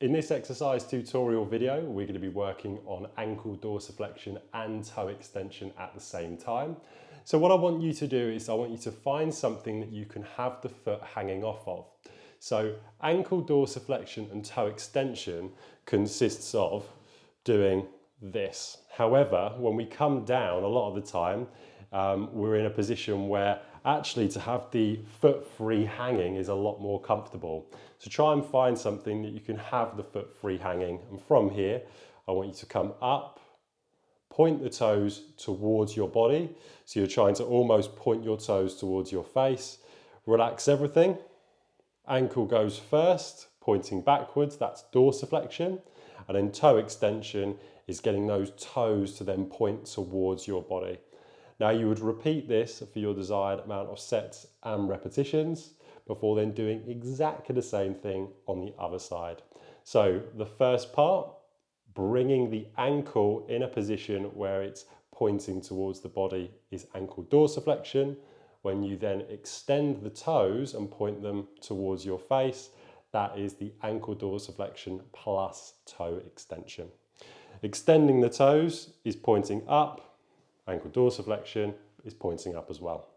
In this exercise tutorial video, we're going to be working on ankle dorsiflexion and toe extension at the same time. So what I want you to do is I want you to find something that you can have the foot hanging off of. So ankle dorsiflexion and toe extension consists of doing this. However, when we come down, a lot of the time, we're in a position where actually to have the foot free hanging is a lot more comfortable. So try and find something that you can have the foot free hanging. And from here, I want you to come up, point the toes towards your body. So you're trying to almost point your toes towards your face. Relax everything. Ankle goes first, pointing backwards, that's dorsiflexion. And then toe extension is getting those toes to then point towards your body. Now you would repeat this for your desired amount of sets and repetitions before then doing exactly the same thing on the other side. So the first part, bringing the ankle in a position where it's pointing towards the body is ankle dorsiflexion. When you then extend the toes and point them towards your face, that is the ankle dorsiflexion plus toe extension. Extending the toes is pointing up, ankle dorsiflexion is pointing up as well.